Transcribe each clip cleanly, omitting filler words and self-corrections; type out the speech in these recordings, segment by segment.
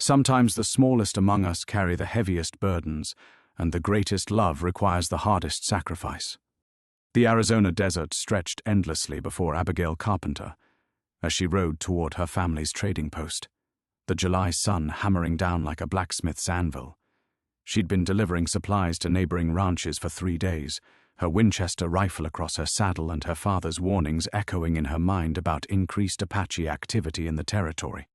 Sometimes the smallest among us carry the heaviest burdens, and the greatest love requires the hardest sacrifice. The Arizona desert stretched endlessly before Abigail Carpenter as she rode toward her family's trading post, the July sun hammering down like a blacksmith's anvil. She'd been delivering supplies to neighboring ranches for 3 days, her Winchester rifle across her saddle and her father's warnings echoing in her mind about increased Apache activity in the territory.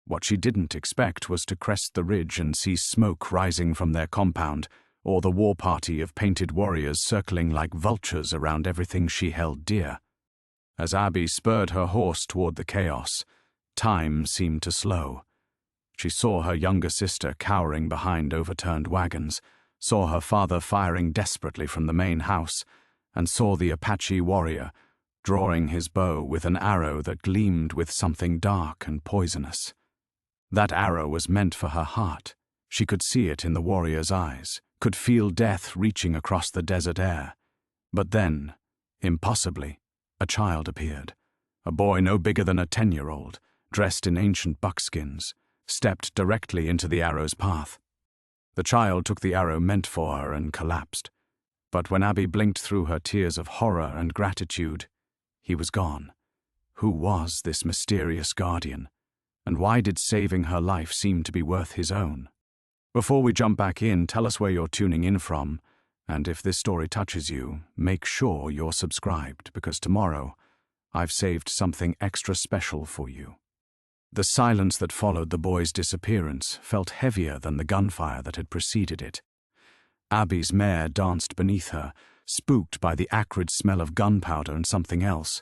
What she didn't expect was to crest the ridge and see smoke rising from their compound, or the war party of painted warriors circling like vultures around everything she held dear. As Abby spurred her horse toward the chaos, time seemed to slow. She saw her younger sister cowering behind overturned wagons, saw her father firing desperately from the main house, and saw the Apache warrior drawing his bow with an arrow that gleamed with something dark and poisonous. That arrow was meant for her heart. She could see it in the warrior's eyes, could feel death reaching across the desert air. But then, impossibly, a child appeared, a boy no bigger than a 10-year-old, dressed in ancient buckskins, stepped directly into the arrow's path. The child took the arrow meant for her and collapsed. But when Abby blinked through her tears of horror and gratitude, he was gone. Who was this mysterious guardian? And why did saving her life seem to be worth his own? Before we jump back in, tell us where you're tuning in from, and if this story touches you, make sure you're subscribed, because tomorrow I've saved something extra special for you. The silence that followed the boy's disappearance felt heavier than the gunfire that had preceded it. Abby's mare danced beneath her, spooked by the acrid smell of gunpowder and something else,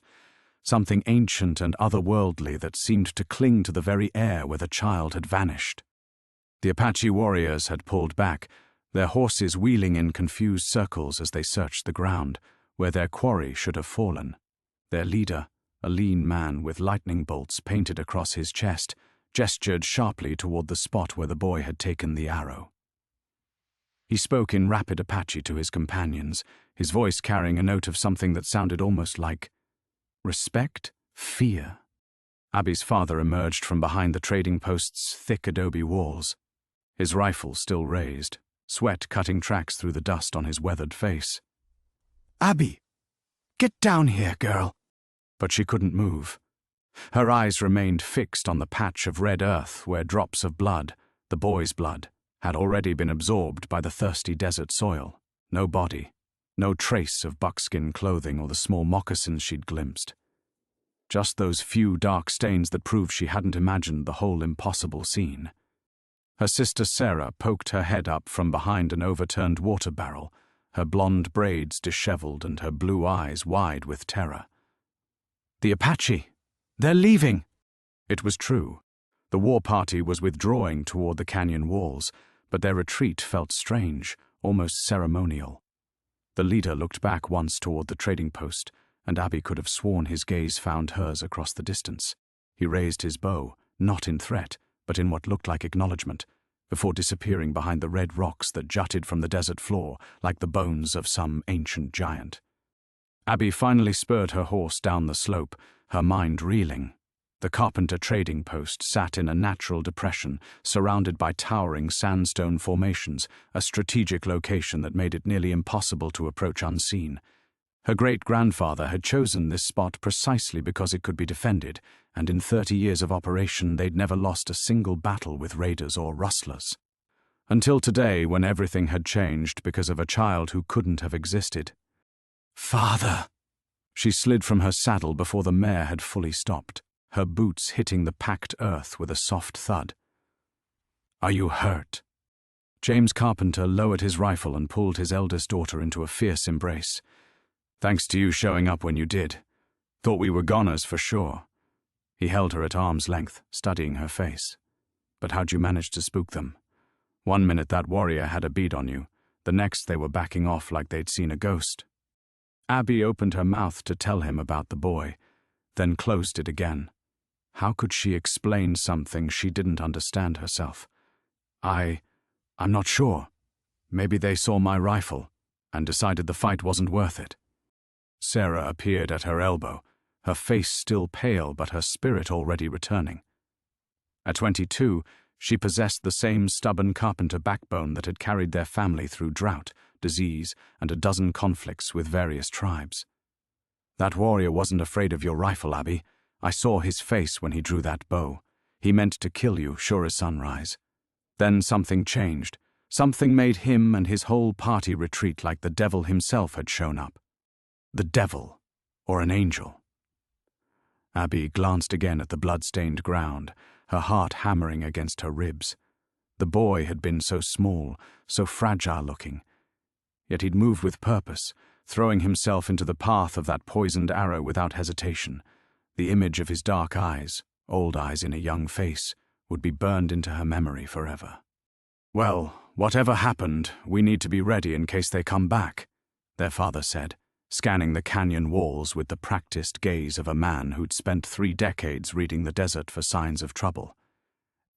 something ancient and otherworldly that seemed to cling to the very air where the child had vanished. The Apache warriors had pulled back, their horses wheeling in confused circles as they searched the ground, where their quarry should have fallen. Their leader, a lean man with lightning bolts painted across his chest, gestured sharply toward the spot where the boy had taken the arrow. He spoke in rapid Apache to his companions, his voice carrying a note of something that sounded almost like respect, fear. Abby's father emerged from behind the trading post's thick adobe walls, his rifle still raised, sweat cutting tracks through the dust on his weathered face. "Abby, get down here, girl." But she couldn't move. Her eyes remained fixed on the patch of red earth where drops of blood, the boy's blood, had already been absorbed by the thirsty desert soil. No body, no trace of buckskin clothing or the small moccasins she'd glimpsed. Just those few dark stains that proved she hadn't imagined the whole impossible scene. Her sister Sarah poked her head up from behind an overturned water barrel, her blonde braids disheveled and her blue eyes wide with terror. "The Apache! They're leaving!" It was true. The war party was withdrawing toward the canyon walls, but their retreat felt strange, almost ceremonial. The leader looked back once toward the trading post, and Abby could have sworn his gaze found hers across the distance. He raised his bow, not in threat, but in what looked like acknowledgement, before disappearing behind the red rocks that jutted from the desert floor like the bones of some ancient giant. Abby finally spurred her horse down the slope, her mind reeling. The Carpenter trading post sat in a natural depression, surrounded by towering sandstone formations, a strategic location that made it nearly impossible to approach unseen. Her great-grandfather had chosen this spot precisely because it could be defended, and in 30 years of operation they'd never lost a single battle with raiders or rustlers. Until today, when everything had changed because of a child who couldn't have existed. "Father!" She slid from her saddle before the mare had fully stopped, her boots hitting the packed earth with a soft thud. "Are you hurt?" James Carpenter lowered his rifle and pulled his eldest daughter into a fierce embrace. "Thanks to you showing up when you did. Thought we were goners for sure." He held her at arm's length, studying her face. "But how'd you manage to spook them? One minute that warrior had a bead on you, the next they were backing off like they'd seen a ghost." Abby opened her mouth to tell him about the boy, then closed it again. How could she explain something she didn't understand herself? I'm not sure. Maybe they saw my rifle and decided the fight wasn't worth it." Sarah appeared at her elbow, her face still pale but her spirit already returning. At 22, She possessed the same stubborn carpenter backbone that had carried their family through drought, disease, and a dozen conflicts with various tribes. "That warrior wasn't afraid of your rifle, Abby. I saw his face when he drew that bow. He meant to kill you, sure as sunrise. Then something changed. Something made him and his whole party retreat like the devil himself had shown up. The devil, or an angel." Abby glanced again at the blood-stained ground, her heart hammering against her ribs. The boy had been so small, so fragile-looking. Yet he'd moved with purpose, throwing himself into the path of that poisoned arrow without hesitation. The image of his dark eyes, old eyes in a young face, would be burned into her memory forever. "Well, whatever happened, we need to be ready in case they come back," their father said, scanning the canyon walls with the practiced gaze of a man who'd spent 3 decades reading the desert for signs of trouble.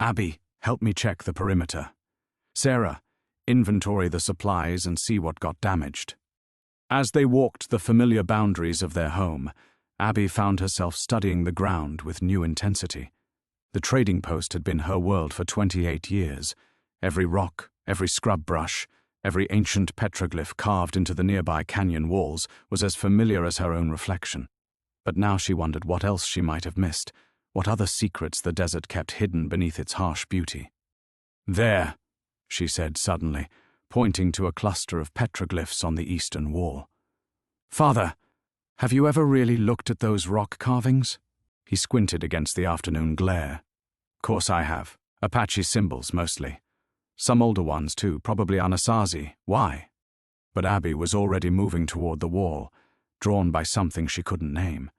"Abby, help me check the perimeter. Sarah, inventory the supplies and see what got damaged." As they walked the familiar boundaries of their home, Abby found herself studying the ground with new intensity. The trading post had been her world for 28 years. Every rock, every scrub brush, every ancient petroglyph carved into the nearby canyon walls was as familiar as her own reflection. But now she wondered what else she might have missed, what other secrets the desert kept hidden beneath its harsh beauty. "There," she said suddenly, pointing to a cluster of petroglyphs on the eastern wall. "Father, have you ever really looked at those rock carvings?" He squinted against the afternoon glare. "Course I have. Apache symbols, mostly. Some older ones, too, probably Anasazi. Why?" But Abby was already moving toward the wall, drawn by something she couldn't name.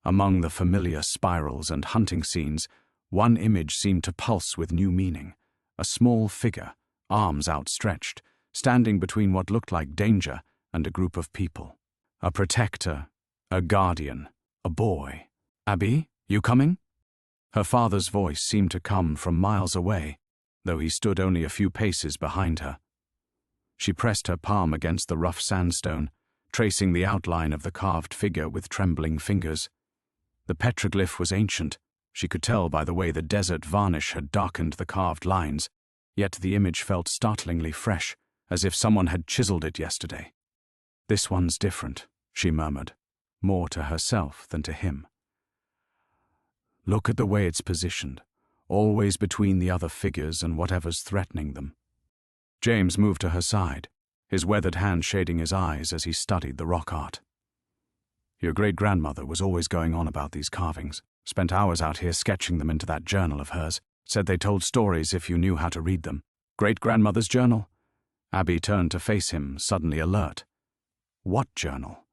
Among the familiar spirals and hunting scenes, one image seemed to pulse with new meaning. A small figure, arms outstretched, standing between what looked like danger and a group of people. A protector, a guardian, a boy. "Abby, you coming?" Her father's voice seemed to come from miles away, though he stood only a few paces behind her. She pressed her palm against the rough sandstone, tracing the outline of the carved figure with trembling fingers. The petroglyph was ancient. She could tell by the way the desert varnish had darkened the carved lines, yet the image felt startlingly fresh, as if someone had chiseled it yesterday. "This one's different," she murmured, more to herself than to him. "Look at the way it's positioned, always between the other figures and whatever's threatening them." James moved to her side, his weathered hand shading his eyes as he studied the rock art. "Your great-grandmother was always going on about these carvings, spent hours out here sketching them into that journal of hers, said they told stories if you knew how to read them." "Great-grandmother's journal?" Abby turned to face him, suddenly alert. "What journal?"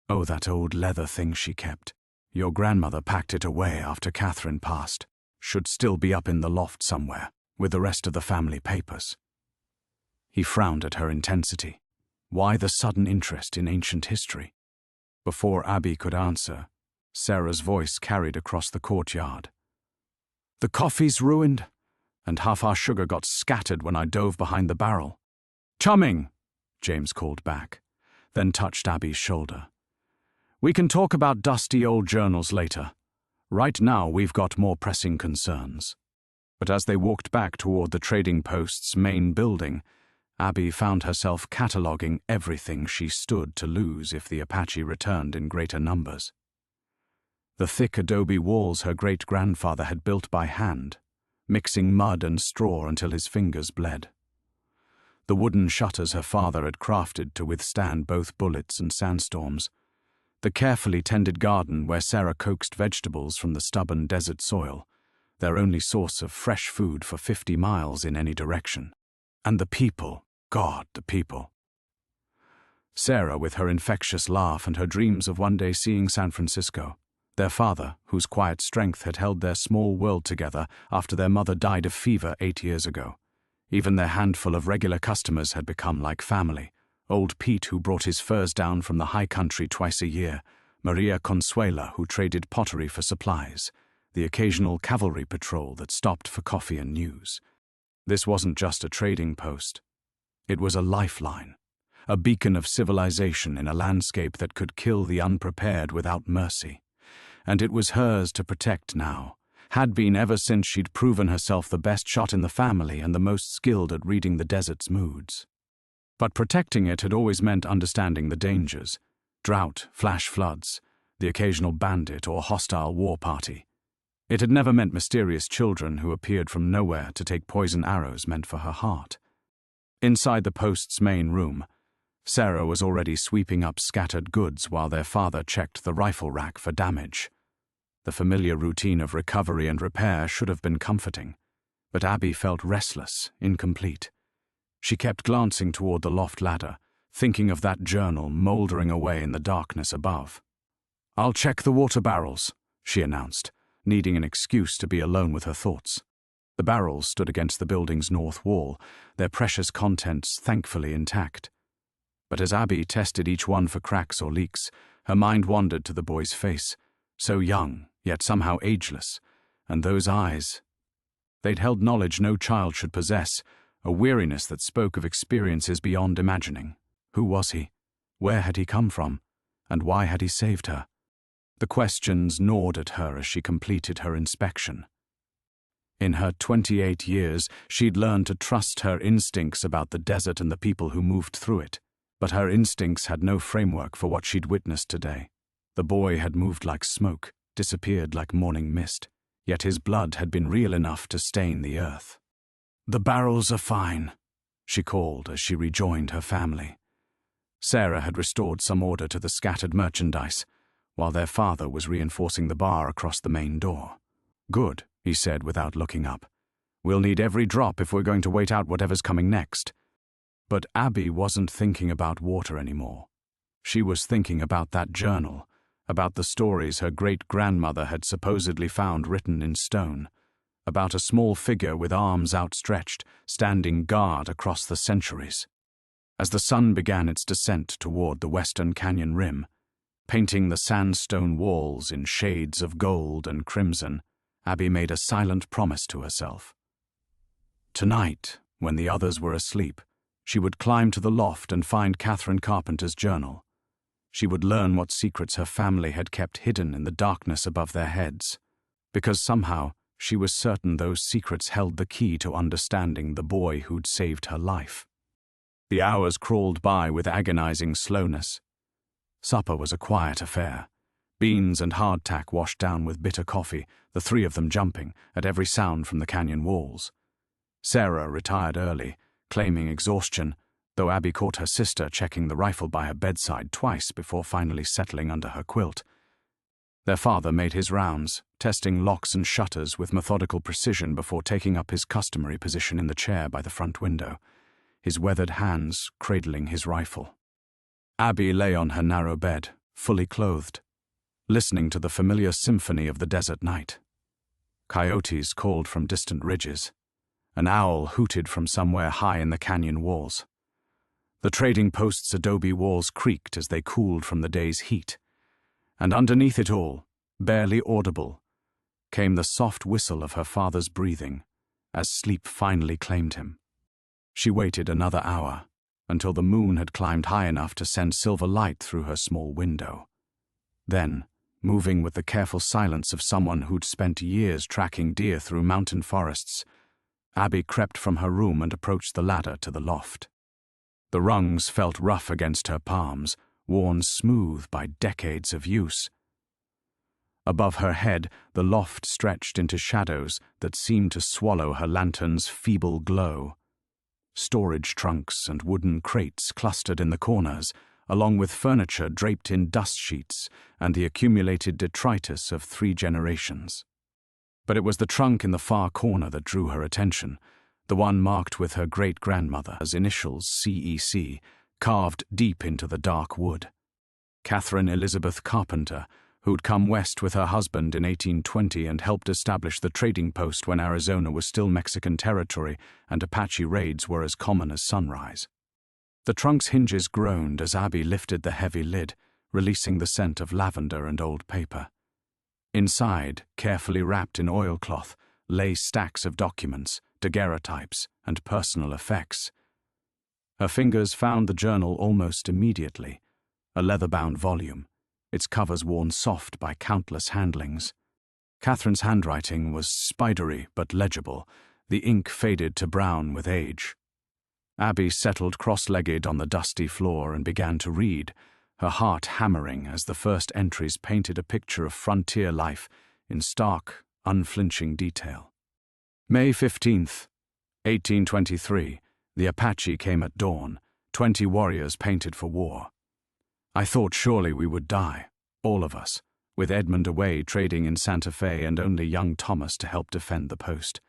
"Oh, that old leather thing she kept. Your grandmother packed it away after Catherine passed. Should still be up in the loft somewhere, with the rest of the family papers." He frowned at her intensity. Why the sudden interest in ancient history? Before Abby could answer, Sarah's voice carried across the courtyard. "The coffee's ruined, and half our sugar got scattered when I dove behind the barrel." "Chumming," James called back, then touched Abby's shoulder. "We can talk about dusty old journals later. Right now we've got more pressing concerns." But as they walked back toward the trading post's main building, Abby found herself cataloguing everything she stood to lose if the Apache returned in greater numbers. The thick adobe walls her great-grandfather had built by hand, mixing mud and straw until his fingers bled. The wooden shutters her father had crafted to withstand both bullets and sandstorms. The carefully tended garden where Sarah coaxed vegetables from the stubborn desert soil, their only source of fresh food for 50 miles in any direction. And the people, God, the people. Sarah with her infectious laugh and her dreams of one day seeing San Francisco. Their father, whose quiet strength had held their small world together after their mother died of fever 8 years ago. Even their handful of regular customers had become like family. Old Pete, who brought his furs down from the high country twice a year, Maria Consuela, who traded pottery for supplies, the occasional cavalry patrol that stopped for coffee and news. This wasn't just a trading post. It was a lifeline, a beacon of civilization in a landscape that could kill the unprepared without mercy. And it was hers to protect now, had been ever since she'd proven herself the best shot in the family and the most skilled at reading the desert's moods. But protecting it had always meant understanding the dangers: drought, flash floods, the occasional bandit or hostile war party. It had never meant mysterious children who appeared from nowhere to take poison arrows meant for her heart. Inside the post's main room, Sarah was already sweeping up scattered goods while their father checked the rifle rack for damage. The familiar routine of recovery and repair should have been comforting, but Abby felt restless, incomplete. She kept glancing toward the loft ladder, thinking of that journal moldering away in the darkness above. "I'll check the water barrels," she announced, needing an excuse to be alone with her thoughts. The barrels stood against the building's north wall, their precious contents thankfully intact. But as Abby tested each one for cracks or leaks, her mind wandered to the boy's face, so young, yet somehow ageless, and those eyes. They'd held knowledge no child should possess, a weariness that spoke of experiences beyond imagining. Who was he? Where had he come from? And why had he saved her? The questions gnawed at her as she completed her inspection. In her 28 years, she'd learned to trust her instincts about the desert and the people who moved through it. But her instincts had no framework for what she'd witnessed today. The boy had moved like smoke, disappeared like morning mist, yet his blood had been real enough to stain the earth. "The barrels are fine," she called as she rejoined her family. Sarah had restored some order to the scattered merchandise, while their father was reinforcing the bar across the main door. "Good," he said without looking up. "We'll need every drop if we're going to wait out whatever's coming next." But Abby wasn't thinking about water anymore. She was thinking about that journal, about the stories her great-grandmother had supposedly found written in stone, about a small figure with arms outstretched, standing guard across the centuries. As the sun began its descent toward the western canyon rim, painting the sandstone walls in shades of gold and crimson, Abby made a silent promise to herself. Tonight, when the others were asleep, she would climb to the loft and find Abigail Carpenter's journal. She would learn what secrets her family had kept hidden in the darkness above their heads, because somehow she was certain those secrets held the key to understanding the boy who'd saved her life. The hours crawled by with agonizing slowness. Supper was a quiet affair. Beans and hardtack washed down with bitter coffee, the three of them jumping at every sound from the canyon walls. Sarah retired early, claiming exhaustion, though Abby caught her sister checking the rifle by her bedside twice before finally settling under her quilt. Their father made his rounds, testing locks and shutters with methodical precision before taking up his customary position in the chair by the front window, his weathered hands cradling his rifle. Abby lay on her narrow bed, fully clothed, listening to the familiar symphony of the desert night. Coyotes called from distant ridges. An owl hooted from somewhere high in the canyon walls. The trading post's adobe walls creaked as they cooled from the day's heat. And underneath it all, barely audible, came the soft whistle of her father's breathing as sleep finally claimed him. She waited another hour, until the moon had climbed high enough to send silver light through her small window. Then, moving with the careful silence of someone who'd spent years tracking deer through mountain forests, Abby crept from her room and approached the ladder to the loft. The rungs felt rough against her palms, worn smooth by decades of use. Above her head, the loft stretched into shadows that seemed to swallow her lantern's feeble glow. Storage trunks and wooden crates clustered in the corners, along with furniture draped in dust sheets and the accumulated detritus of 3 generations. But it was the trunk in the far corner that drew her attention, the one marked with her great-grandmother's initials CEC, carved deep into the dark wood. Catherine Elizabeth Carpenter, who'd come west with her husband in 1820 and helped establish the trading post when Arizona was still Mexican territory and Apache raids were as common as sunrise. The trunk's hinges groaned as Abby lifted the heavy lid, releasing the scent of lavender and old paper. Inside, carefully wrapped in oilcloth, lay stacks of documents, daguerreotypes, and personal effects. Her fingers found the journal almost immediately, a leather-bound volume, its covers worn soft by countless handlings. Catherine's handwriting was spidery but legible, the ink faded to brown with age. Abby settled cross-legged on the dusty floor and began to read, her heart hammering as the first entries painted a picture of frontier life in stark, unflinching detail. May 15th, 1823, the Apache came at dawn, 20 warriors painted for war. I thought surely we would die, all of us, with Edmund away trading in Santa Fe and only young Thomas to help defend the post.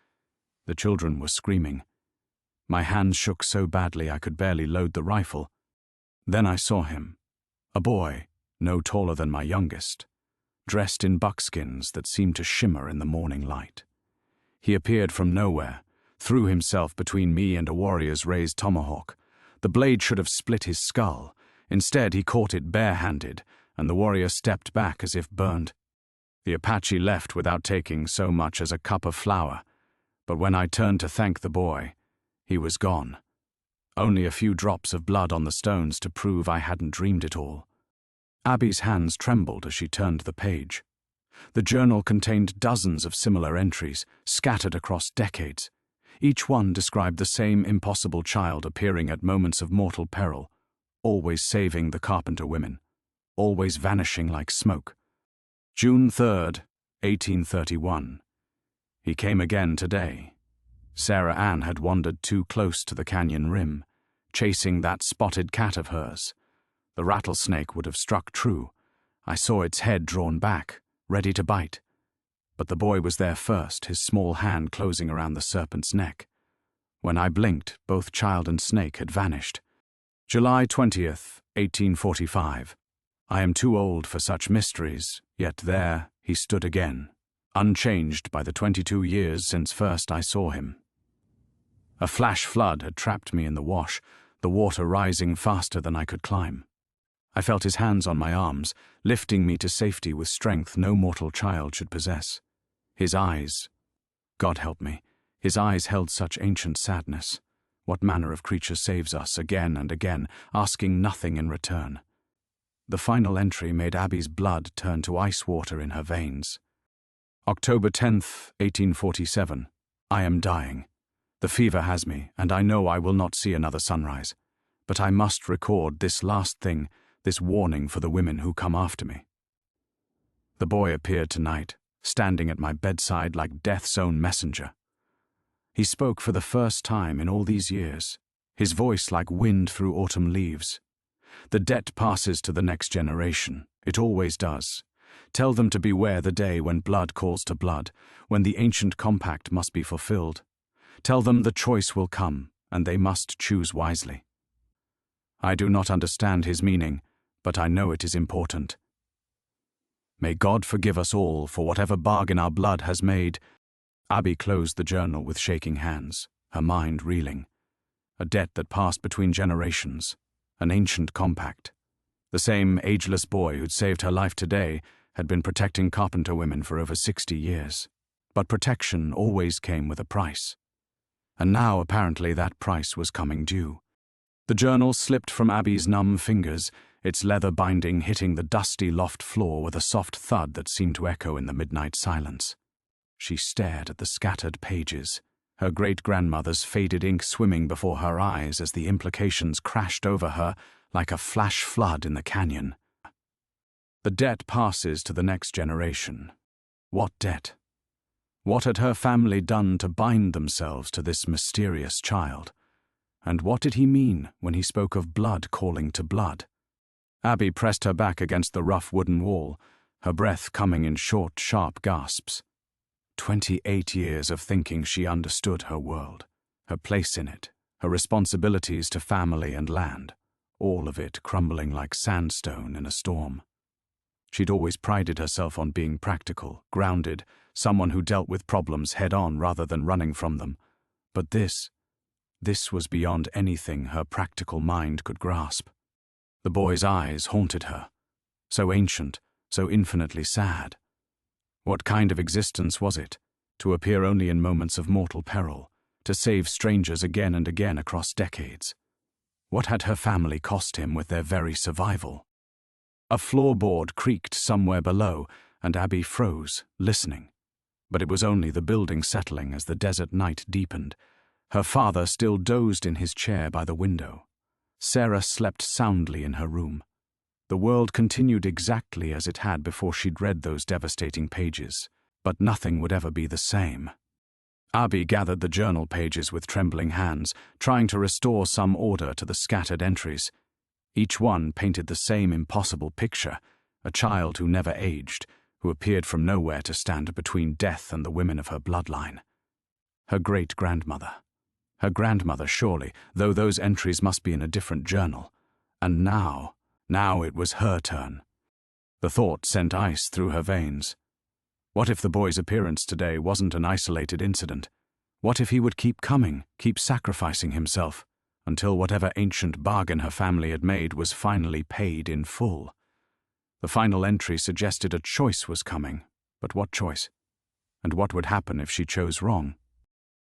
The children were screaming. My hands shook so badly I could barely load the rifle. Then I saw him, a boy, no taller than my youngest, dressed in buckskins that seemed to shimmer in the morning light. He appeared from nowhere, threw himself between me and a warrior's raised tomahawk. The blade should have split his skull. Instead, he caught it barehanded, and the warrior stepped back as if burned. The Apache left without taking so much as a cup of flour, but when I turned to thank the boy, he was gone. Only a few drops of blood on the stones to prove I hadn't dreamed it all. Abby's hands trembled as she turned the page. The journal contained dozens of similar entries, scattered across decades. Each one described the same impossible child appearing at moments of mortal peril, always saving the Carpenter women, always vanishing like smoke. June 3rd, 1831. He came again today. Sarah Ann had wandered too close to the canyon rim, chasing that spotted cat of hers. The rattlesnake would have struck true. I saw its head drawn back, ready to bite. But the boy was there first, his small hand closing around the serpent's neck. When I blinked, both child and snake had vanished. July 20th, 1845. I am too old for such mysteries, yet there he stood again, unchanged by the 22 years since first I saw him. A flash flood had trapped me in the wash, the water rising faster than I could climb. I felt his hands on my arms, lifting me to safety with strength no mortal child should possess. His eyes, God help me, his eyes held such ancient sadness. What manner of creature saves us again and again, asking nothing in return? The final entry made Abby's blood turn to ice water in her veins. October 10th, 1847. I am dying. The fever has me, and I know I will not see another sunrise. But I must record this last thing, this warning for the women who come after me. The boy appeared tonight, standing at my bedside like death's own messenger. He spoke for the first time in all these years, his voice like wind through autumn leaves. The debt passes to the next generation. It always does. Tell them to beware the day when blood calls to blood, when the ancient compact must be fulfilled. Tell them the choice will come, and they must choose wisely. I do not understand his meaning, but I know it is important. May God forgive us all for whatever bargain our blood has made. Abby closed the journal with shaking hands, her mind reeling. A debt that passed between generations, an ancient compact. The same ageless boy who'd saved her life today had been protecting Carpenter women for over 60 years. But protection always came with a price. And now apparently that price was coming due. The journal slipped from Abby's numb fingers, its leather binding hitting the dusty loft floor with a soft thud that seemed to echo in the midnight silence. She stared at the scattered pages, her great-grandmother's faded ink swimming before her eyes as the implications crashed over her like a flash flood in the canyon. The debt passes to the next generation. What debt? What had her family done to bind themselves to this mysterious child? And what did he mean when he spoke of blood calling to blood? Abby pressed her back against the rough wooden wall, her breath coming in short, sharp gasps. 28 years of thinking she understood her world, her place in it, her responsibilities to family and land, all of it crumbling like sandstone in a storm. She'd always prided herself on being practical, grounded, someone who dealt with problems head-on rather than running from them. But this was beyond anything her practical mind could grasp. The boy's eyes haunted her, so ancient, so infinitely sad. What kind of existence was it, to appear only in moments of mortal peril, to save strangers again and again across decades? What had her family cost him with their very survival? A floorboard creaked somewhere below, and Abby froze, listening. But it was only the building settling as the desert night deepened. Her father still dozed in his chair by the window. Sarah slept soundly in her room. The world continued exactly as it had before she'd read those devastating pages, but nothing would ever be the same. Abi gathered the journal pages with trembling hands, trying to restore some order to the scattered entries. Each one painted the same impossible picture, a child who never aged, who appeared from nowhere to stand between death and the women of her bloodline. Her great-grandmother. Her grandmother, surely, though those entries must be in a different journal. And now it was her turn. The thought sent ice through her veins. What if the boy's appearance today wasn't an isolated incident? What if he would keep coming, keep sacrificing himself, until whatever ancient bargain her family had made was finally paid in full? The final entry suggested a choice was coming, but what choice? And what would happen if she chose wrong?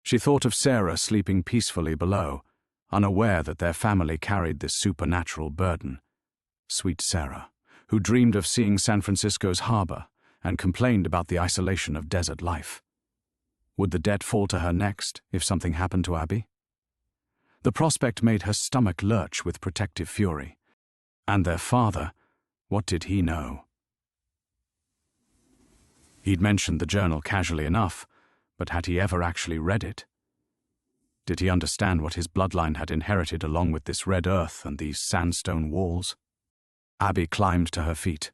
She thought of Sarah sleeping peacefully below, unaware that their family carried this supernatural burden. Sweet Sarah, who dreamed of seeing San Francisco's harbor and complained about the isolation of desert life. Would the debt fall to her next if something happened to Abby? The prospect made her stomach lurch with protective fury. And their father, what did he know? He'd mentioned the journal casually enough, but had he ever actually read it? Did he understand what his bloodline had inherited along with this red earth and these sandstone walls? Abby climbed to her feet,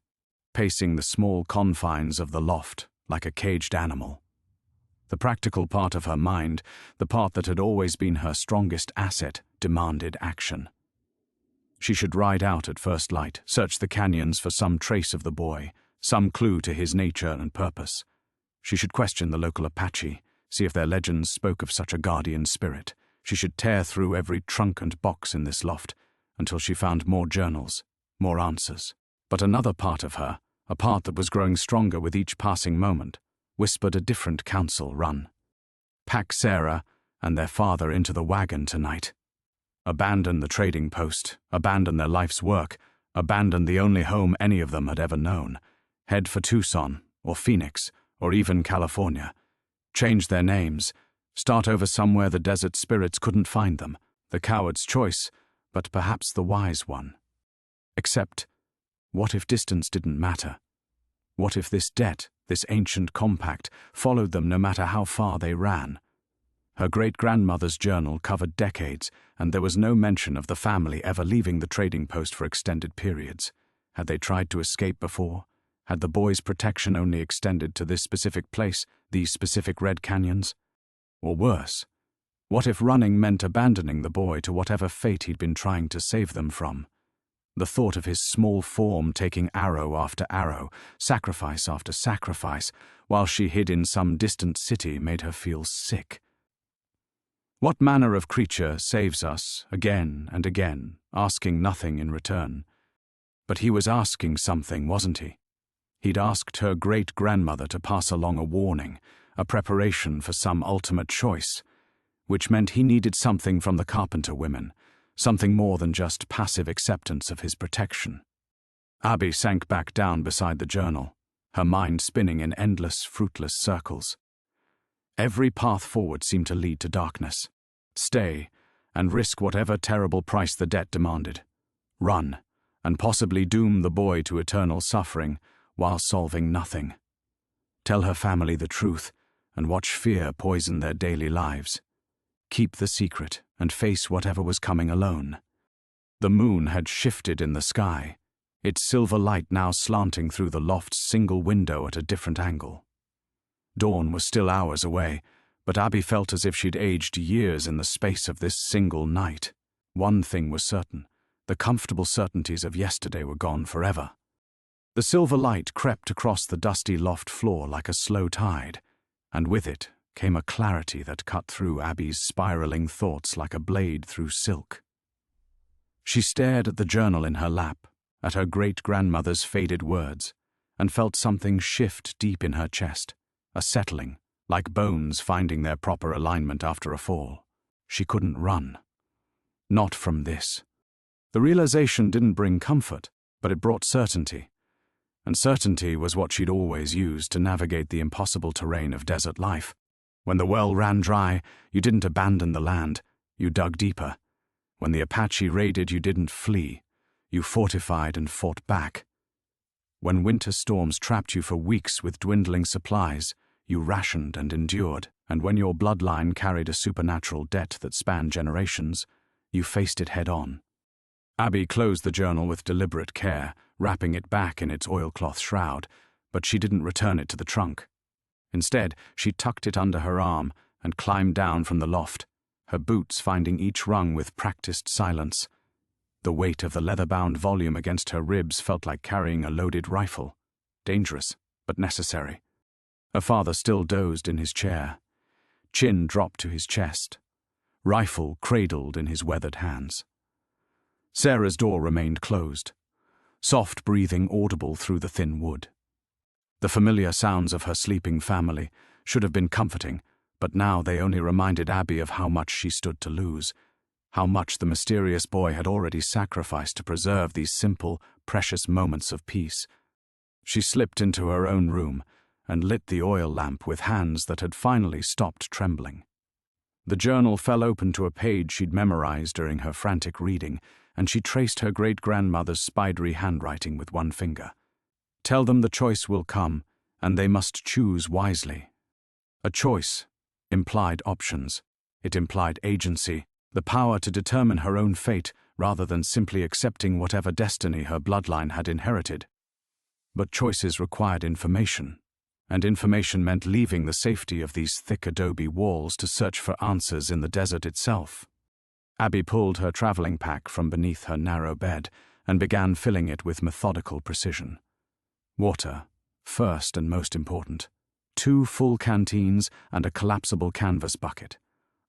pacing the small confines of the loft like a caged animal. The practical part of her mind, the part that had always been her strongest asset, demanded action. She should ride out at first light, search the canyons for some trace of the boy, some clue to his nature and purpose. She should question the local Apache, see if their legends spoke of such a guardian spirit. She should tear through every trunk and box in this loft until she found more journals, more answers. But another part of her, a part that was growing stronger with each passing moment, whispered a different counsel run. Pack Sarah and their father into the wagon tonight. Abandon the trading post, abandon their life's work, abandon the only home any of them had ever known. Head for Tucson, or Phoenix, or even California. Change their names. Start over somewhere the desert spirits couldn't find them. The coward's choice, but perhaps the wise one. Except, what if distance didn't matter? What if this debt, this ancient compact, followed them no matter how far they ran? Her great-grandmother's journal covered decades, and there was no mention of the family ever leaving the trading post for extended periods. Had they tried to escape before? Had the boy's protection only extended to this specific place, these specific red canyons? Or worse, what if running meant abandoning the boy to whatever fate he'd been trying to save them from? The thought of his small form taking arrow after arrow, sacrifice after sacrifice, while she hid in some distant city made her feel sick. What manner of creature saves us again and again, asking nothing in return? But he was asking something, wasn't he? He'd asked her great-grandmother to pass along a warning, a preparation for some ultimate choice, which meant he needed something from the Carpenter women, something more than just passive acceptance of his protection. Abby sank back down beside the journal, her mind spinning in endless, fruitless circles. Every path forward seemed to lead to darkness. Stay, and risk whatever terrible price the debt demanded. Run, and possibly doom the boy to eternal suffering, while solving nothing. Tell her family the truth, and watch fear poison their daily lives. Keep the secret, and face whatever was coming alone. The moon had shifted in the sky, its silver light now slanting through the loft's single window at a different angle. Dawn was still hours away, but Abby felt as if she'd aged years in the space of this single night. One thing was certain, the comfortable certainties of yesterday were gone forever. The silver light crept across the dusty loft floor like a slow tide, and with it came a clarity that cut through Abby's spiraling thoughts like a blade through silk. She stared at the journal in her lap, at her great-grandmother's faded words, and felt something shift deep in her chest, a settling, like bones finding their proper alignment after a fall. She couldn't run. Not from this. The realization didn't bring comfort, but it brought certainty. And certainty was what she'd always used to navigate the impossible terrain of desert life. When the well ran dry, you didn't abandon the land, you dug deeper. When the Apache raided, you didn't flee, you fortified and fought back. When winter storms trapped you for weeks with dwindling supplies, you rationed and endured. And when your bloodline carried a supernatural debt that spanned generations, you faced it head-on. Abby closed the journal with deliberate care, wrapping it back in its oilcloth shroud, but she didn't return it to the trunk. Instead, she tucked it under her arm and climbed down from the loft, her boots finding each rung with practiced silence. The weight of the leather-bound volume against her ribs felt like carrying a loaded rifle. Dangerous, but necessary. Her father still dozed in his chair, chin dropped to his chest, rifle cradled in his weathered hands. Sarah's door remained closed, soft breathing audible through the thin wood. The familiar sounds of her sleeping family should have been comforting, but now they only reminded Abby of how much she stood to lose, how much the mysterious boy had already sacrificed to preserve these simple, precious moments of peace. She slipped into her own room and lit the oil lamp with hands that had finally stopped trembling. The journal fell open to a page she'd memorized during her frantic reading, and she traced her great-grandmother's spidery handwriting with one finger. Tell them the choice will come, and they must choose wisely. A choice implied options. It implied agency, the power to determine her own fate rather than simply accepting whatever destiny her bloodline had inherited. But choices required information, and information meant leaving the safety of these thick adobe walls to search for answers in the desert itself. Abby pulled her traveling pack from beneath her narrow bed and began filling it with methodical precision. Water, first and most important. 2 full canteens and a collapsible canvas bucket.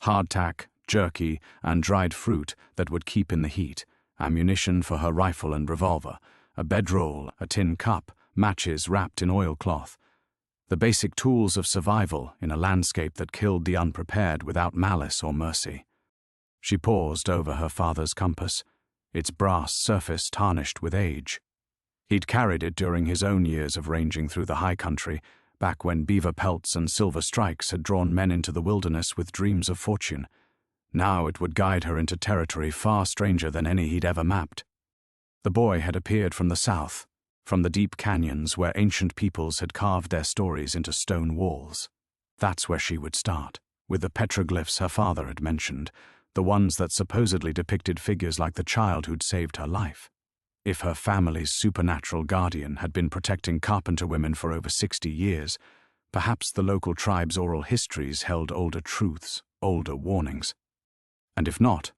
Hardtack, jerky, and dried fruit that would keep in the heat. Ammunition for her rifle and revolver. A bedroll, a tin cup, matches wrapped in oilcloth. The basic tools of survival in a landscape that killed the unprepared without malice or mercy. She paused over her father's compass, its brass surface tarnished with age. He'd carried it during his own years of ranging through the high country, back when beaver pelts and silver strikes had drawn men into the wilderness with dreams of fortune. Now it would guide her into territory far stranger than any he'd ever mapped. The boy had appeared from the south, from the deep canyons where ancient peoples had carved their stories into stone walls. That's where she would start, with the petroglyphs her father had mentioned, the ones that supposedly depicted figures like the child who'd saved her life. If her family's supernatural guardian had been protecting Carpenter women for over 60 years, perhaps the local tribe's oral histories held older truths, older warnings. And if not,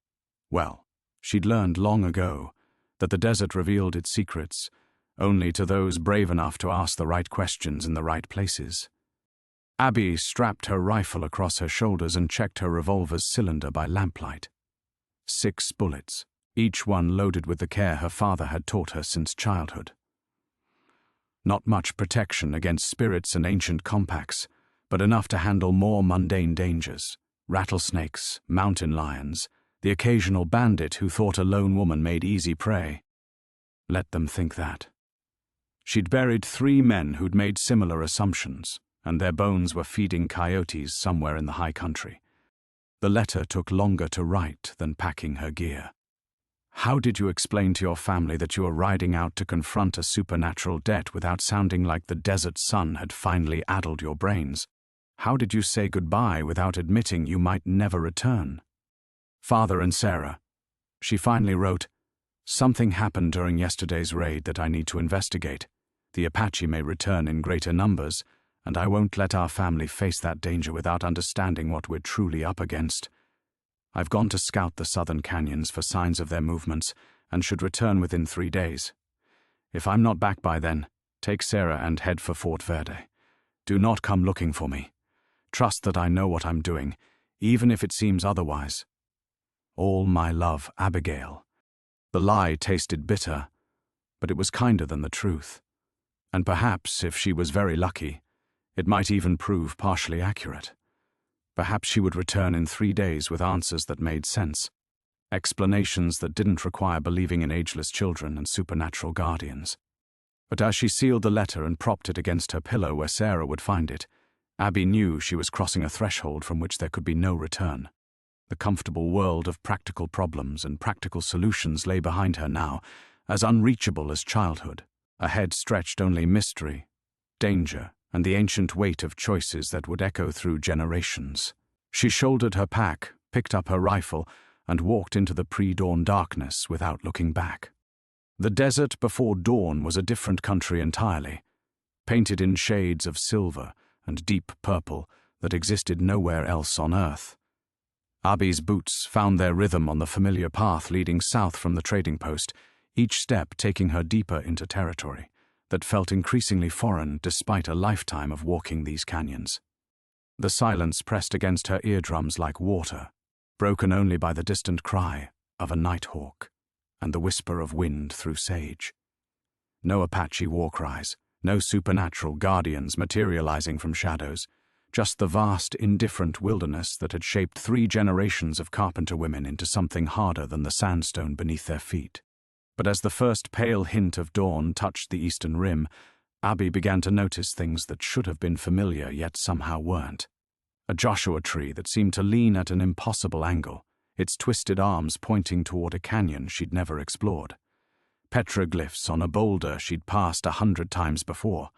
well, she'd learned long ago that the desert revealed its secrets only to those brave enough to ask the right questions in the right places. Abby strapped her rifle across her shoulders and checked her revolver's cylinder by lamplight. 6 bullets, each one loaded with the care her father had taught her since childhood. Not much protection against spirits and ancient compacts, but enough to handle more mundane dangers: rattlesnakes, mountain lions, the occasional bandit who thought a lone woman made easy prey. Let them think that. She'd buried 3 men who'd made similar assumptions, and their bones were feeding coyotes somewhere in the high country. The letter took longer to write than packing her gear. How did you explain to your family that you were riding out to confront a supernatural debt without sounding like the desert sun had finally addled your brains? How did you say goodbye without admitting you might never return? Father and Sarah. She finally wrote, "Something happened during yesterday's raid that I need to investigate. The Apache may return in greater numbers, and I won't let our family face that danger without understanding what we're truly up against. I've gone to scout the southern canyons for signs of their movements and should return within 3 days. If I'm not back by then, take Sarah and head for Fort Verde. Do not come looking for me. Trust that I know what I'm doing, even if it seems otherwise. All my love, Abigail." The lie tasted bitter, but it was kinder than the truth. And perhaps, if she was very lucky, it might even prove partially accurate. Perhaps she would return in 3 days with answers that made sense, explanations that didn't require believing in ageless children and supernatural guardians. But as she sealed the letter and propped it against her pillow where Sarah would find it, Abby knew she was crossing a threshold from which there could be no return. The comfortable world of practical problems and practical solutions lay behind her now, as unreachable as childhood. Ahead stretched only mystery, danger, and the ancient weight of choices that would echo through generations. She shouldered her pack, picked up her rifle, and walked into the pre-dawn darkness without looking back. The desert before dawn was a different country entirely, painted in shades of silver and deep purple that existed nowhere else on Earth. Abby's boots found their rhythm on the familiar path leading south from the trading post, each step taking her deeper into territory that felt increasingly foreign despite a lifetime of walking these canyons. The silence pressed against her eardrums like water, broken only by the distant cry of a nighthawk and the whisper of wind through sage. No Apache war cries, no supernatural guardians materializing from shadows, just the vast, indifferent wilderness that had shaped 3 generations of carpenter women into something harder than the sandstone beneath their feet. But as the first pale hint of dawn touched the eastern rim, Abby began to notice things that should have been familiar yet somehow weren't. A Joshua tree that seemed to lean at an impossible angle, its twisted arms pointing toward a canyon she'd never explored. Petroglyphs on a boulder she'd passed 100 times before,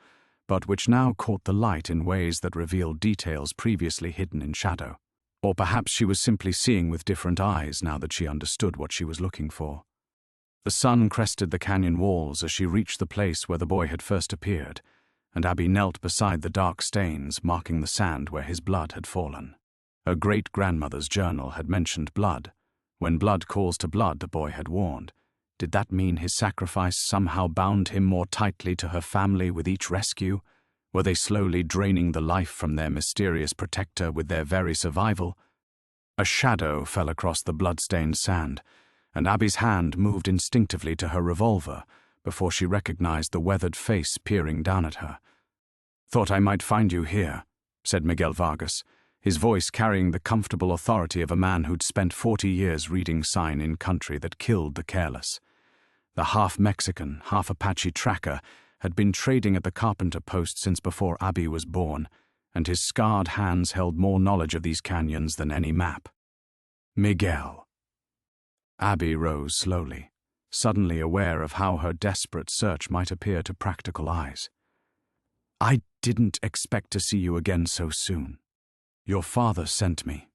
but which now caught the light in ways that revealed details previously hidden in shadow. Or perhaps she was simply seeing with different eyes now that she understood what she was looking for. The sun crested the canyon walls as she reached the place where the boy had first appeared, and Abby knelt beside the dark stains marking the sand where his blood had fallen. Her great-grandmother's journal had mentioned blood. When blood calls to blood, the boy had warned. Did that mean his sacrifice somehow bound him more tightly to her family with each rescue? Were they slowly draining the life from their mysterious protector with their very survival? A shadow fell across the blood-stained sand, and Abby's hand moved instinctively to her revolver before she recognized the weathered face peering down at her. "Thought I might find you here," said Miguel Vargas, his voice carrying the comfortable authority of a man who'd spent 40 years reading sign in country that killed the careless. The half-Mexican, half-Apache tracker had been trading at the Carpenter post since before Abby was born, and his scarred hands held more knowledge of these canyons than any map. Miguel. Abby rose slowly, suddenly aware of how her desperate search might appear to practical eyes. "I didn't expect to see you again so soon. Your father sent me."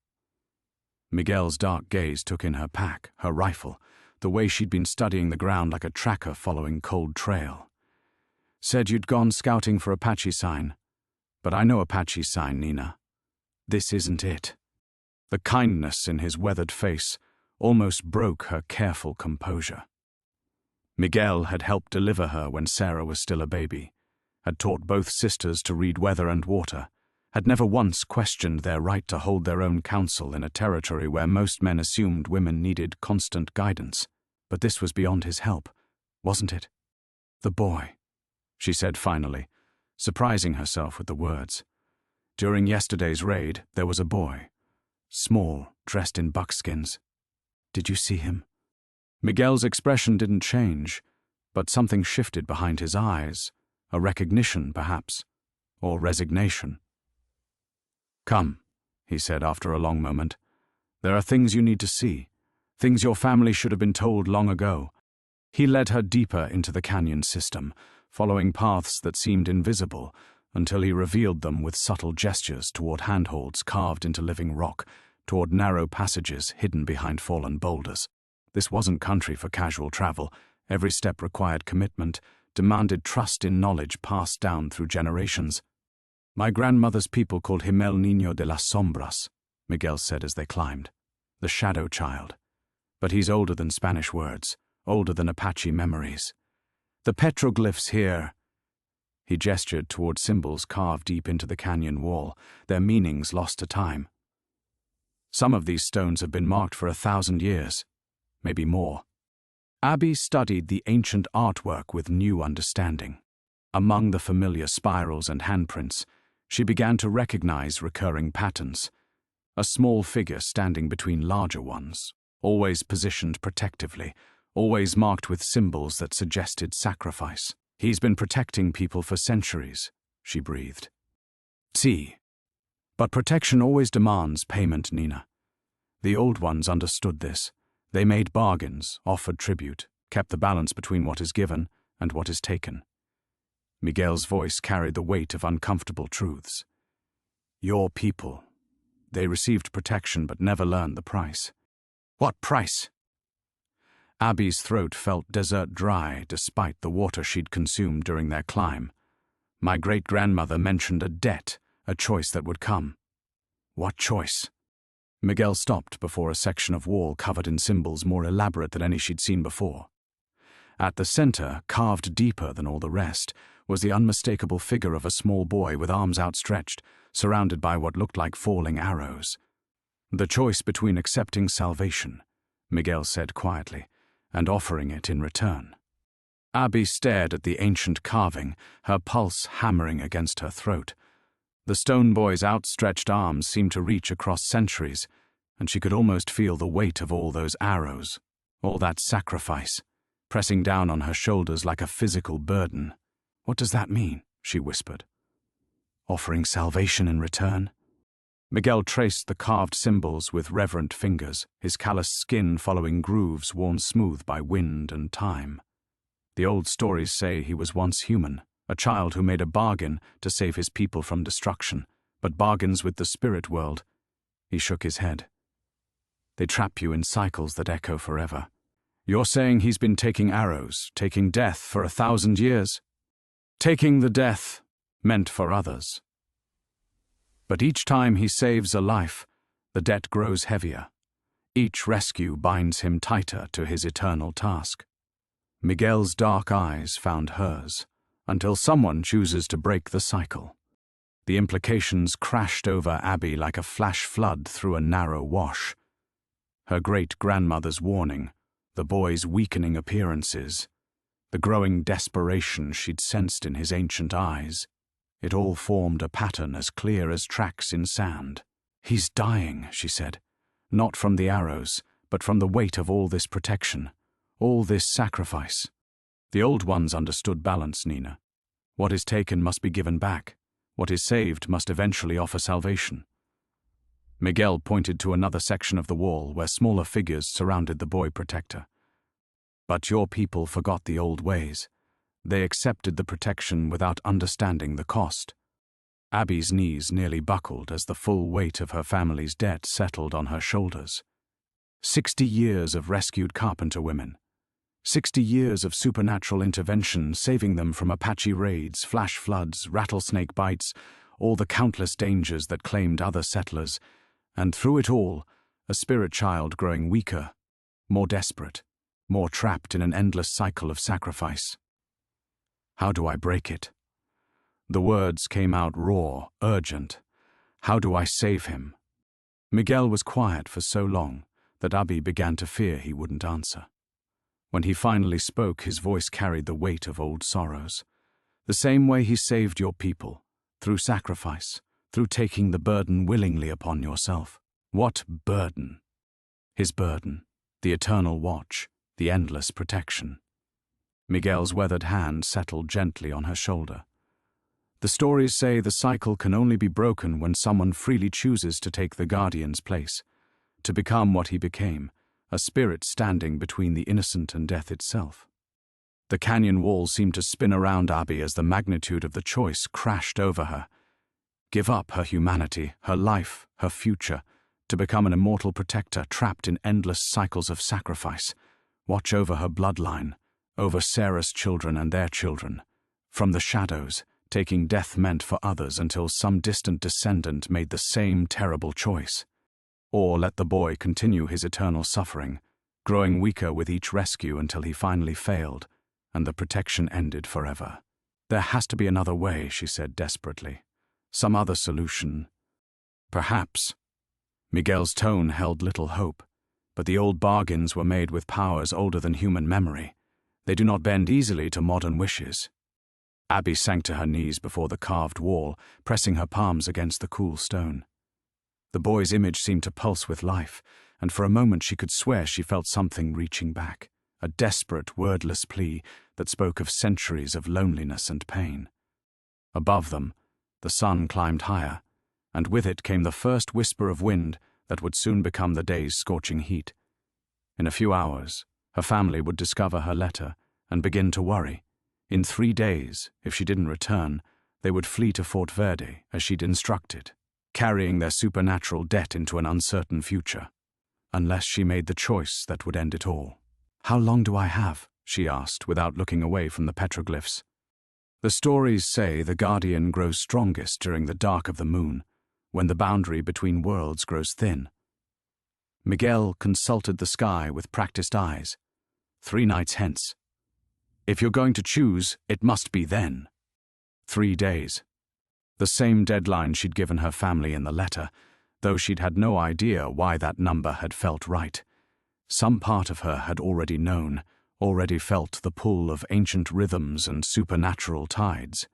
Miguel's dark gaze took in her pack, her rifle, the way she'd been studying the ground like a tracker following cold trail. "Said you'd gone scouting for Apache sign. But I know Apache sign, Nina. This isn't it." The kindness in his weathered face almost broke her careful composure. Miguel had helped deliver her when Sarah was still a baby, had taught both sisters to read weather and water, had never once questioned their right to hold their own counsel in a territory where most men assumed women needed constant guidance. But this was beyond his help, wasn't it? "The boy," she said finally, surprising herself with the words. "During yesterday's raid, there was a boy, small, dressed in buckskins. Did you see him?" Miguel's expression didn't change, but something shifted behind his eyes, a recognition, perhaps, or resignation. "Come," he said after a long moment. "There are things you need to see, things your family should have been told long ago." He led her deeper into the canyon system, following paths that seemed invisible, until he revealed them with subtle gestures toward handholds carved into living rock, toward narrow passages hidden behind fallen boulders. This wasn't country for casual travel. Every step required commitment, demanded trust in knowledge passed down through generations. "My grandmother's people called him El Niño de las Sombras," Miguel said as they climbed. "The shadow child. But he's older than Spanish words, older than Apache memories. The petroglyphs here—" He gestured toward symbols carved deep into the canyon wall, their meanings lost to time. "Some of these stones have been marked for 1,000 years, maybe more." Abby studied the ancient artwork with new understanding. Among the familiar spirals and handprints, she began to recognize recurring patterns. A small figure standing between larger ones, always positioned protectively, always marked with symbols that suggested sacrifice. He's been protecting people for centuries, she breathed. See. But protection always demands payment, Nina. The old ones understood this. They made bargains, offered tribute, kept the balance between what is given and what is taken. Miguel's voice carried the weight of uncomfortable truths. Your people. They received protection but never learned the price. What price? Abby's throat felt desert dry despite the water she'd consumed during their climb. My great-grandmother mentioned a debt, a choice that would come. What choice? Miguel stopped before a section of wall covered in symbols more elaborate than any she'd seen before. At the center, carved deeper than all the rest, was the unmistakable figure of a small boy with arms outstretched, surrounded by what looked like falling arrows. The choice between accepting salvation, Miguel said quietly, and offering it in return. Abby stared at the ancient carving, her pulse hammering against her throat. The stone boy's outstretched arms seemed to reach across centuries, and she could almost feel the weight of all those arrows, all that sacrifice, pressing down on her shoulders like a physical burden. What does that mean? She whispered. Offering salvation in return? Miguel traced the carved symbols with reverent fingers, his calloused skin following grooves worn smooth by wind and time. The old stories say he was once human, a child who made a bargain to save his people from destruction, but bargains with the spirit world. He shook his head. They trap you in cycles that echo forever. You're saying he's been taking arrows, taking death for 1,000 years? Taking the death meant for others. But each time he saves a life, the debt grows heavier. Each rescue binds him tighter to his eternal task. Miguel's dark eyes found hers, until someone chooses to break the cycle. The implications crashed over Abby like a flash flood through a narrow wash. Her great-grandmother's warning, the boy's weakening appearances, the growing desperation she'd sensed in his ancient eyes. It all formed a pattern as clear as tracks in sand. He's dying, she said, not from the arrows, but from the weight of all this protection, all this sacrifice. The old ones understood balance, Nina. What is taken must be given back. What is saved must eventually offer salvation. Miguel pointed to another section of the wall where smaller figures surrounded the boy protector. But your people forgot the old ways. They accepted the protection without understanding the cost. Abby's knees nearly buckled as the full weight of her family's debt settled on her shoulders. 60 years of rescued carpenter women. 60 years of supernatural intervention saving them from Apache raids, flash floods, rattlesnake bites, all the countless dangers that claimed other settlers, and through it all, a spirit child growing weaker, more desperate, more trapped in an endless cycle of sacrifice. How do I break it? The words came out raw, urgent. How do I save him? Miguel was quiet for so long that Abby began to fear he wouldn't answer. When he finally spoke, his voice carried the weight of old sorrows. The same way he saved your people, through sacrifice, through taking the burden willingly upon yourself. What burden? His burden, the eternal watch, the endless protection. Miguel's weathered hand settled gently on her shoulder. The stories say the cycle can only be broken when someone freely chooses to take the guardian's place, to become what he became, a spirit standing between the innocent and death itself. The canyon wall seemed to spin around Abby as the magnitude of the choice crashed over her. Give up her humanity, her life, her future, to become an immortal protector trapped in endless cycles of sacrifice. Watch over her bloodline, over Sarah's children and their children. From the shadows, taking death meant for others until some distant descendant made the same terrible choice. Or let the boy continue his eternal suffering, growing weaker with each rescue until he finally failed, and the protection ended forever. There has to be another way, she said desperately. Some other solution. Perhaps. Miguel's tone held little hope, but the old bargains were made with powers older than human memory. They do not bend easily to modern wishes. Abby sank to her knees before the carved wall, pressing her palms against the cool stone. The boy's image seemed to pulse with life, and for a moment she could swear she felt something reaching back, a desperate, wordless plea, that spoke of centuries of loneliness and pain. Above them, the sun climbed higher, and with it came the first whisper of wind that would soon become the day's scorching heat. In a few hours, her family would discover her letter and begin to worry. In 3 days, if she didn't return, they would flee to Fort Verde, as she'd instructed, carrying their supernatural debt into an uncertain future, unless she made the choice that would end it all. "How long do I have?" she asked, without looking away from the petroglyphs. The stories say the Guardian grows strongest during the dark of the moon, when the boundary between worlds grows thin. Miguel consulted the sky with practiced eyes. 3 nights hence. If you're going to choose, it must be then. 3 days. The same deadline she'd given her family in the letter, though she'd had no idea why that number had felt right. Some part of her had already known, already felt the pull of ancient rhythms and supernatural tides.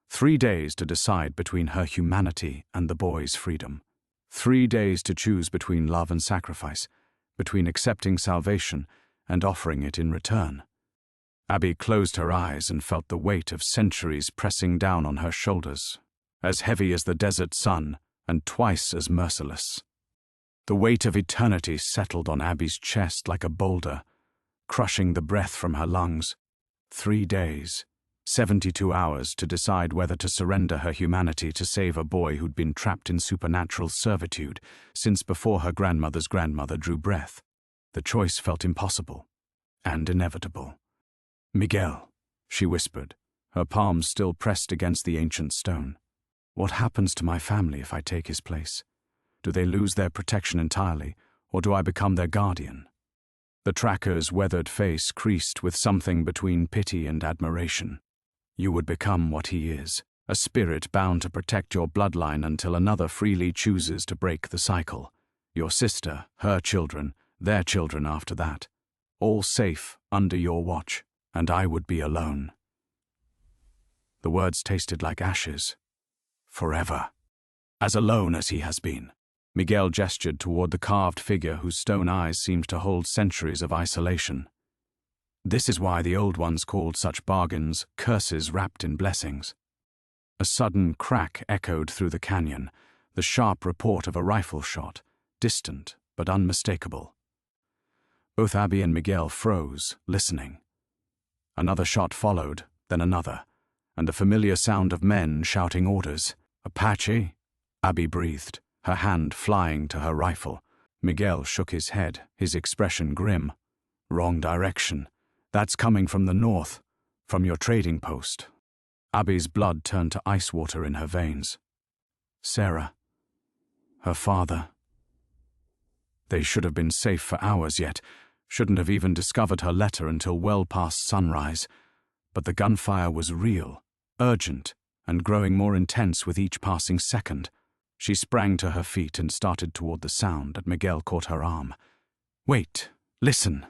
3 days to decide between her humanity and the boy's freedom. 3 days to choose between love and sacrifice, between accepting salvation and offering it in return. Abby closed her eyes and felt the weight of centuries pressing down on her shoulders, as heavy as the desert sun and twice as merciless. The weight of eternity settled on Abby's chest like a boulder, crushing the breath from her lungs. 3 days, 72 hours to decide whether to surrender her humanity to save a boy who'd been trapped in supernatural servitude since before her grandmother's grandmother drew breath. The choice felt impossible and inevitable. "Miguel," she whispered, her palms still pressed against the ancient stone. "What happens to my family if I take his place? Do they lose their protection entirely, or do I become their guardian?" The tracker's weathered face creased with something between pity and admiration. "You would become what he is, a spirit bound to protect your bloodline until another freely chooses to break the cycle. Your sister, her children, their children after that. All safe under your watch, and I would be alone." The words tasted like ashes. "Forever. As alone as he has been." Miguel gestured toward the carved figure whose stone eyes seemed to hold centuries of isolation. This is why the old ones called such bargains curses wrapped in blessings. A sudden crack echoed through the canyon, the sharp report of a rifle shot, distant but unmistakable. Both Abby and Miguel froze, listening. Another shot followed, then another, and the familiar sound of men shouting orders. "Apache?" Abby breathed, her hand flying to her rifle. Miguel shook his head, his expression grim. "Wrong direction. That's coming from the north, from your trading post." Abby's blood turned to ice water in her veins. Sarah. Her father. They should have been safe for hours yet, shouldn't have even discovered her letter until well past sunrise. But the gunfire was real, urgent, and growing more intense with each passing second. She sprang to her feet and started toward the sound, and Miguel caught her arm. "Wait, listen."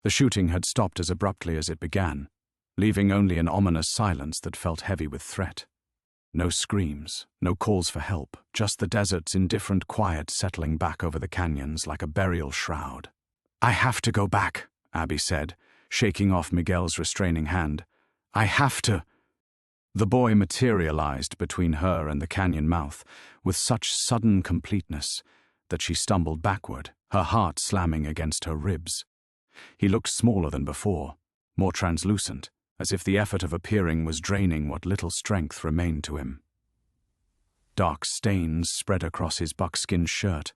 The shooting had stopped as abruptly as it began, leaving only an ominous silence that felt heavy with threat. No screams, no calls for help, just the desert's indifferent quiet settling back over the canyons like a burial shroud. "I have to go back," Abby said, shaking off Miguel's restraining hand. "I have to." The boy materialized between her and the canyon mouth with such sudden completeness that she stumbled backward, her heart slamming against her ribs. He looked smaller than before, more translucent, as if the effort of appearing was draining what little strength remained to him. Dark stains spread across his buckskin shirt,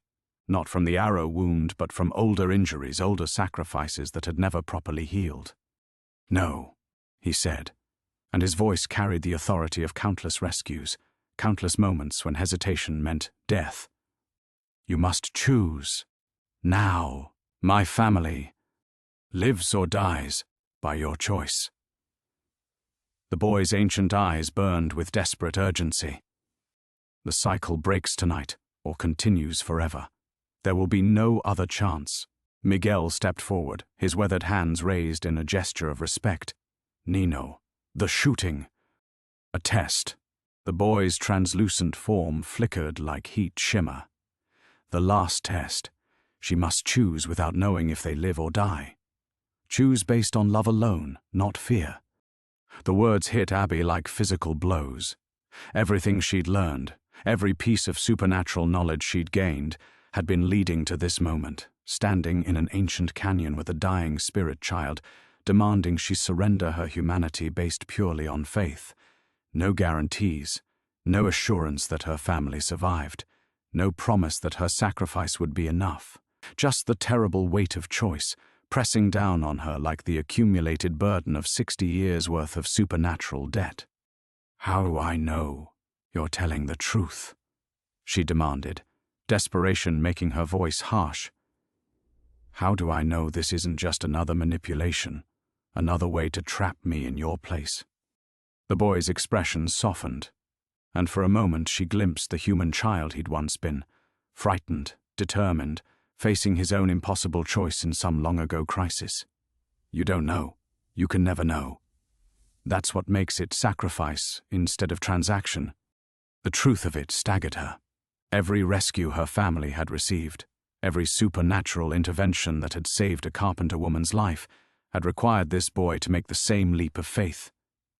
not from the arrow wound but from older injuries, older sacrifices that had never properly healed. "No," he said, and his voice carried the authority of countless rescues, countless moments when hesitation meant death. "You must choose. Now. My family. Lives or dies by your choice." The boy's ancient eyes burned with desperate urgency. The cycle breaks tonight, or continues forever. There will be no other chance. Miguel stepped forward, his weathered hands raised in a gesture of respect. "Nino, the shooting." A test. The boy's translucent form flickered like heat shimmer. The last test. She must choose without knowing if they live or die. Choose based on love alone, not fear. The words hit Abby like physical blows. Everything she'd learned, every piece of supernatural knowledge she'd gained, had been leading to this moment, standing in an ancient canyon with a dying spirit child, demanding she surrender her humanity based purely on faith. No guarantees, no assurance that her family survived, no promise that her sacrifice would be enough. Just the terrible weight of choice, pressing down on her like the accumulated burden of 60 years' worth of supernatural debt. "How do I know you're telling the truth?" she demanded, desperation making her voice harsh. "How do I know this isn't just another manipulation, another way to trap me in your place?" The boy's expression softened, and for a moment she glimpsed the human child he'd once been, frightened, determined, facing his own impossible choice in some long-ago crisis. "You don't know. You can never know. That's what makes it sacrifice instead of transaction." The truth of it staggered her. Every rescue her family had received, every supernatural intervention that had saved a carpenter woman's life, had required this boy to make the same leap of faith,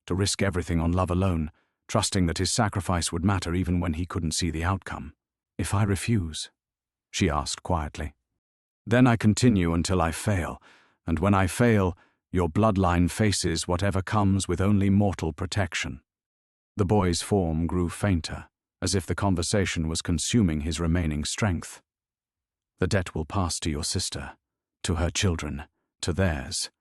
to risk everything on love alone, trusting that his sacrifice would matter even when he couldn't see the outcome. "If I refuse?" she asked quietly. "Then I continue until I fail, and when I fail, your bloodline faces whatever comes with only mortal protection." The boy's form grew fainter, as if the conversation was consuming his remaining strength. "The debt will pass to your sister, to her children, to theirs.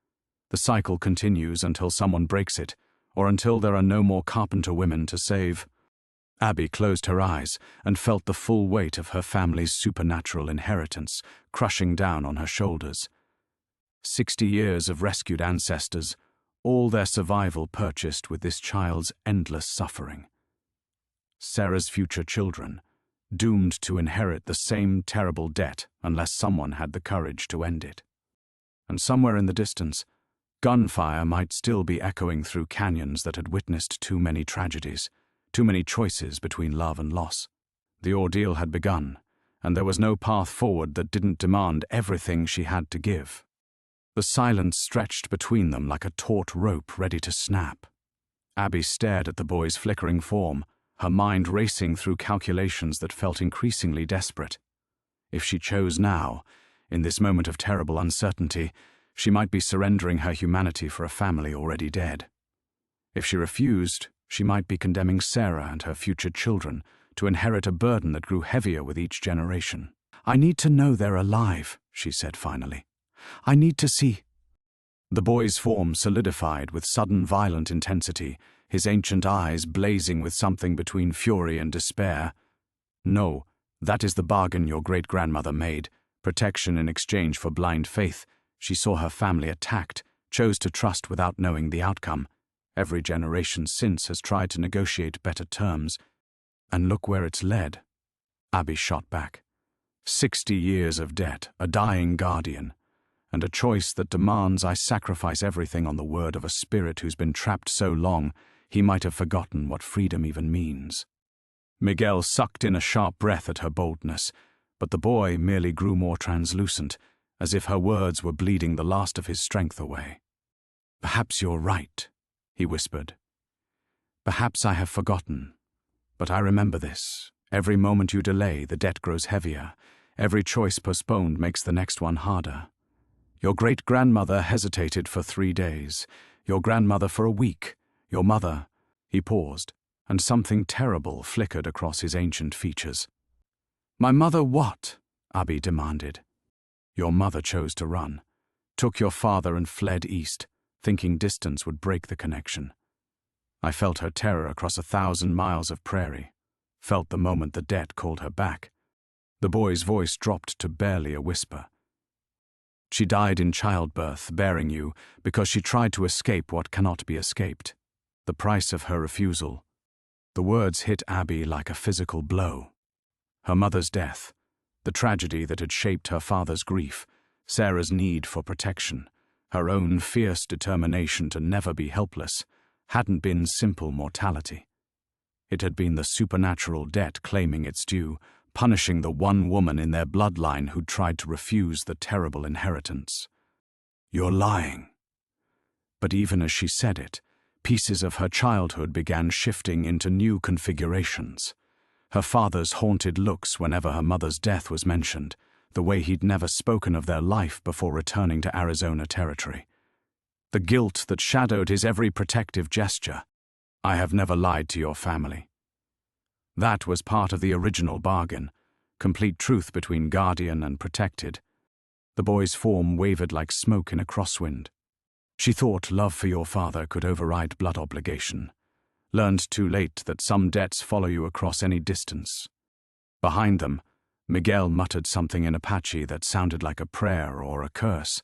The cycle continues until someone breaks it, or until there are no more carpenter women to save." Abby closed her eyes and felt the full weight of her family's supernatural inheritance crushing down on her shoulders. 60 years of rescued ancestors, all their survival purchased with this child's endless suffering. Sarah's future children, doomed to inherit the same terrible debt unless someone had the courage to end it. And somewhere in the distance, gunfire might still be echoing through canyons that had witnessed too many tragedies, too many choices between love and loss. The ordeal had begun, and there was no path forward that didn't demand everything she had to give. The silence stretched between them like a taut rope ready to snap. Abby stared at the boy's flickering form, her mind racing through calculations that felt increasingly desperate. If she chose now, in this moment of terrible uncertainty, she might be surrendering her humanity for a family already dead. If she refused, she might be condemning Sarah and her future children to inherit a burden that grew heavier with each generation. "I need to know they're alive," she said finally. "I need to see." The boy's form solidified with sudden violent intensity, his ancient eyes blazing with something between fury and despair. "No, that is the bargain your great-grandmother made, protection in exchange for blind faith. She saw her family attacked, chose to trust without knowing the outcome. Every generation since has tried to negotiate better terms, and look where it's led." Abby shot back. 60 years of debt, a dying guardian, and a choice that demands I sacrifice everything on the word of a spirit who's been trapped so long he might have forgotten what freedom even means. Miguel sucked in a sharp breath at her boldness, but the boy merely grew more translucent, as if her words were bleeding the last of his strength away. "Perhaps you're right," he whispered. "Perhaps I have forgotten. But I remember this. Every moment you delay, the debt grows heavier. Every choice postponed makes the next one harder. Your great-grandmother hesitated for 3 days, your grandmother for a week, your mother—" He paused, and something terrible flickered across his ancient features. "My mother what?" Abby demanded. "Your mother chose to run, took your father and fled east, thinking distance would break the connection. I felt her terror across 1,000 miles of prairie, felt the moment the debt called her back." The boy's voice dropped to barely a whisper. "She died in childbirth, bearing you, because she tried to escape what cannot be escaped. The price of her refusal." The words hit Abby like a physical blow. Her mother's death, the tragedy that had shaped her father's grief, Sarah's need for protection, her own fierce determination to never be helpless, hadn't been simple mortality. It had been the supernatural debt claiming its due, punishing the one woman in their bloodline who'd tried to refuse the terrible inheritance. "You're lying." But even as she said it, Pieces of her childhood began shifting into new configurations. Her father's haunted looks whenever her mother's death was mentioned, the way he'd never spoken of their life before returning to Arizona territory. The guilt that shadowed his every protective gesture. I have never lied to your family. That was part of the original bargain, complete truth between guardian and protected. The boy's form wavered like smoke in a crosswind. She thought love for your father could override blood obligation. Learned too late that some debts follow you across any distance. Behind them, Miguel muttered something in Apache that sounded like a prayer or a curse.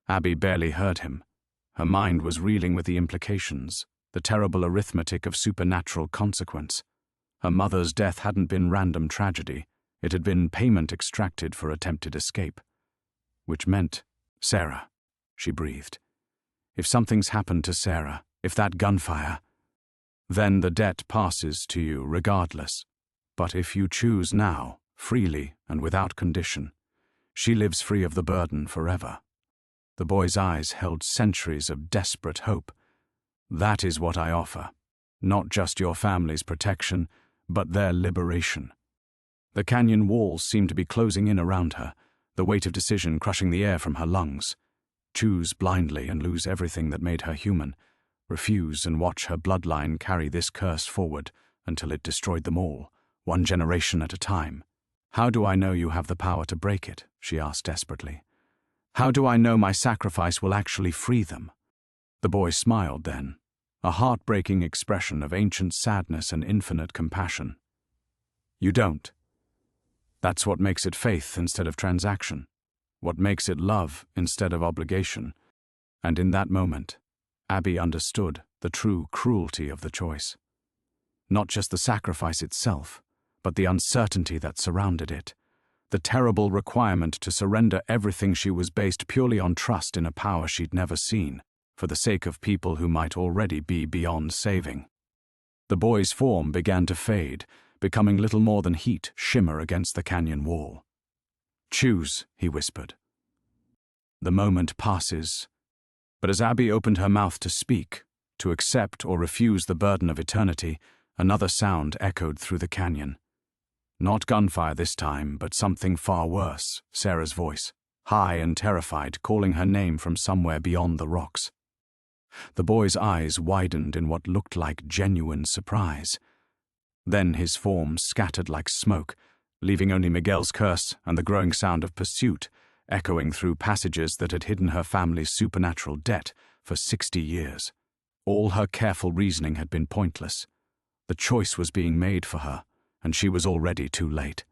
Abby barely heard him. Her mind was reeling with the implications, the terrible arithmetic of supernatural consequence. Her mother's death hadn't been random tragedy. It had been payment extracted for attempted escape. Which meant, Sarah, she breathed. If something's happened to Sarah, if that gunfire, then the debt passes to you regardless. But if you choose now, freely and without condition, she lives free of the burden forever. The boy's eyes held centuries of desperate hope. That is what I offer. Not just your family's protection, but their liberation. The canyon walls seemed to be closing in around her, the weight of decision crushing the air from her lungs. Choose blindly and lose everything that made her human. Refuse and watch her bloodline carry this curse forward until it destroyed them all, one generation at a time. How do I know you have the power to break it? She asked desperately. How do I know my sacrifice will actually free them? The boy smiled then, a heartbreaking expression of ancient sadness and infinite compassion. You don't. That's what makes it faith instead of transaction. What makes it love instead of obligation. And in that moment, Abby understood the true cruelty of the choice. Not just the sacrifice itself, but the uncertainty that surrounded it. The terrible requirement to surrender everything she was based purely on trust in a power she'd never seen, for the sake of people who might already be beyond saving. The boy's form began to fade, becoming little more than heat shimmer against the canyon wall. Choose, he whispered. The moment passes, but as Abby opened her mouth to speak, to accept or refuse the burden of eternity, another sound echoed through the canyon. Not gunfire this time, but something far worse, Sarah's voice, high and terrified, calling her name from somewhere beyond the rocks. The boy's eyes widened in what looked like genuine surprise. Then his form scattered like smoke, leaving only Miguel's curse and the growing sound of pursuit, echoing through passages that had hidden her family's supernatural debt for 60 years. All her careful reasoning had been pointless. The choice was being made for her, and she was already too late.